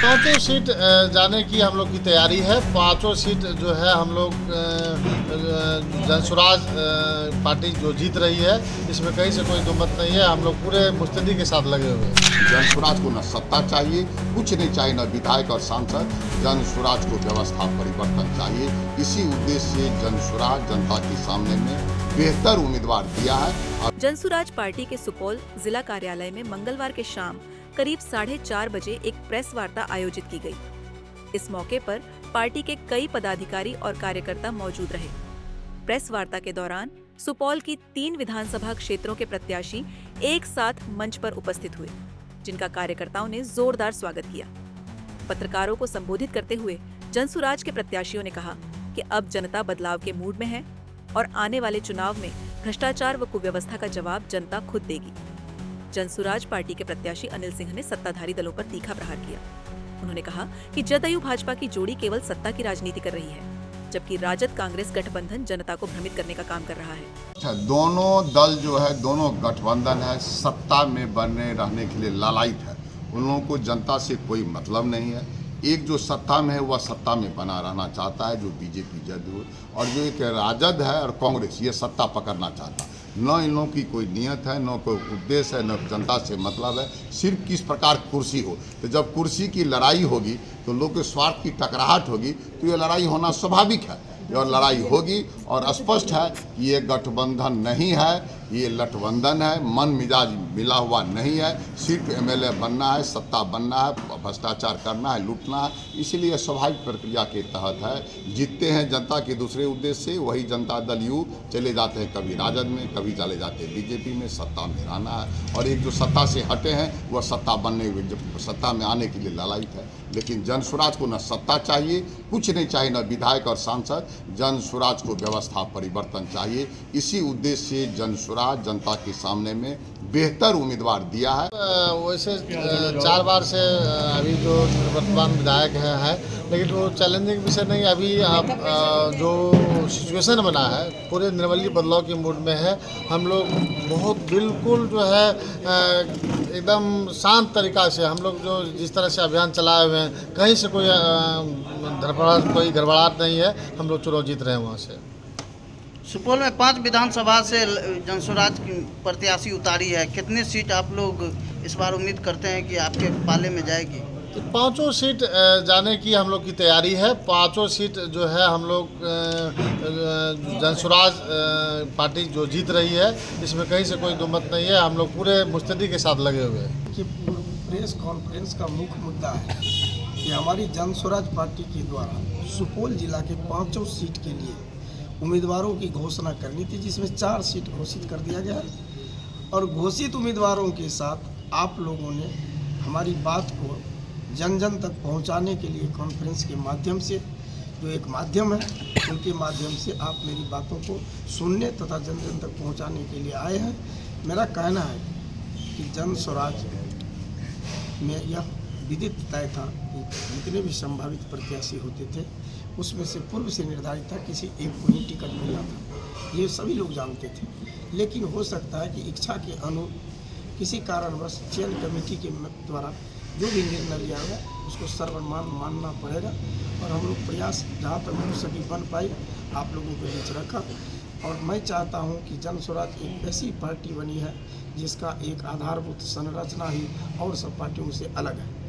पाँचों सीट जाने की हम लोग की तैयारी है। पाँचों सीट जो है हम लोग जनसुराज पार्टी जो जीत रही है, इसमें कहीं से कोई दुमत नहीं है। हम लोग पूरे मुस्तैदी के साथ लगे हुए हैं। जनसुराज को न सत्ता चाहिए, कुछ नहीं चाहिए, न विधायक और सांसद। जनसुराज को व्यवस्था परिवर्तन चाहिए। इसी उद्देश्य से जनसुराज जनता के सामने में बेहतर उम्मीदवार दिया है। जनसुराज पार्टी के सुपौल जिला कार्यालय में मंगलवार के शाम करीब 4:30 बजे एक प्रेस वार्ता आयोजित की गई। इस मौके पर पार्टी के कई पदाधिकारी और कार्यकर्ता मौजूद रहे। प्रेस वार्ता के दौरान सुपौल की 3 विधानसभा क्षेत्रों के प्रत्याशी एक साथ मंच पर उपस्थित हुए, जिनका कार्यकर्ताओं ने जोरदार स्वागत किया। पत्रकारों को संबोधित करते हुए जनसुराज के प्रत्याशियों ने कहा कि अब जनता बदलाव के मूड में है और आने वाले चुनाव में भ्रष्टाचार व कुव्यवस्था का जवाब जनता खुद देगी। जनसुराज पार्टी के प्रत्याशी अनिल सिंह ने सत्ताधारी दलों पर तीखा प्रहार किया। उन्होंने कहा कि जदयू भाजपा की जोड़ी केवल सत्ता की राजनीति कर रही है, जबकि राजद कांग्रेस गठबंधन जनता को भ्रमित करने का काम कर रहा है। दोनों दल जो है, दोनों गठबंधन है, सत्ता में बने रहने के लिए लालायित है। उन लोगों को जनता से कोई मतलब नहीं है। एक जो सत्ता में है वह सत्ता में बना रहना चाहता है, जो बीजेपी जदयू, और जो एक राजद है और कांग्रेस, ये सत्ता पकड़ना चाहता है। न इन लोगों की कोई नियत है, न कोई उद्देश्य है, न जनता से मतलब है। सिर्फ किस प्रकार कुर्सी हो, तो जब कुर्सी की लड़ाई होगी तो लोग के स्वार्थ की टकराहट होगी, तो ये लड़ाई होना स्वाभाविक है। और लड़ाई होगी और स्पष्ट है कि ये गठबंधन नहीं है, ये लठबंधन है। मन मिजाज मिला हुआ नहीं है। सिर्फ एमएलए बनना है, सत्ता बनना है, भ्रष्टाचार करना है, लूटना है। इसलिए स्वाभाविक प्रक्रिया के तहत है। जीतते हैं जनता के दूसरे उद्देश्य से, वही जनता दल यू चले जाते हैं, कभी राजद में, कभी चले जाते हैं बीजेपी में। सत्ता में रहना है। और एक जो सत्ता से हटे हैं वह सत्ता बनने, सत्ता में आने के लिए लालायित है। लेकिन जनसुराज को न सत्ता चाहिए, कुछ नहीं चाहिए, न विधायक और सांसद। जनसुराज को व्यवस्था परिवर्तन चाहिए। इसी उद्देश्य से जनसुराज जनता के सामने में बेहतर उम्मीदवार दिया है। वैसे 4 बार से अभी जो वर्तमान विधायक है, लेकिन वो चैलेंजिंग विषय नहीं। अभी आप जो सिचुएशन बना है पूरे निर्मलीय बदलाव के मूड में है। हम लोग बहुत बिल्कुल जो है एकदम शांत तरीका से हम लोग जो जिस तरह से अभियान चलाए हुए हैं, कहीं से कोई कोई गड़बड़ाहट नहीं है। हम लोग चुनाव जीत रहे हैं वहाँ से। सुपौल में 5 विधानसभा से जनसुराज की प्रत्याशी उतारी है। कितनी सीट आप लोग इस बार उम्मीद करते हैं कि आपके पाले में जाएगी? तो पाँचों सीट जाने की हम लोग की तैयारी है। पाँचों सीट जो है हम लोग जनसुराज पार्टी जो जीत रही है, इसमें कहीं से कोई दुमत नहीं है। हम लोग पूरे मुस्तैदी के साथ लगे हुए हैं। कि प्रेस कॉन्फ्रेंस का मुख्य मुद्दा है कि हमारी जनसुराज पार्टी के द्वारा सुपौल जिला के 5 सीट के लिए उम्मीदवारों की घोषणा करनी थी, जिसमें 4 सीट घोषित कर दिया गया है। और घोषित उम्मीदवारों के साथ आप लोगों ने हमारी बात को जन जन तक पहुंचाने के लिए कॉन्फ्रेंस के माध्यम से, जो एक माध्यम है, उनके माध्यम से आप मेरी बातों को सुनने तथा जन जन तक पहुंचाने के लिए आए हैं। मेरा कहना है कि जनसुराज में यह विदित तय था कि जितने भी संभावित प्रत्याशी होते थे उसमें से पूर्व से निर्धारित था किसी एक को ही टिकट मिलना था। ये सभी लोग जानते थे। लेकिन हो सकता है कि इच्छा के अनुरूप किसी कारणवश चयन कमेटी के द्वारा जो भी निर्णय लिया गया उसको सर्वमान्य मानना पड़ेगा। और हम लोग प्रयास जहाँ तक हो सके बन पाए आप लोगों के बीच रखा। और मैं चाहता हूँ कि जनसुराज एक ऐसी पार्टी बनी है जिसका एक आधारभूत संरचना ही और सब पार्टियों से अलग है।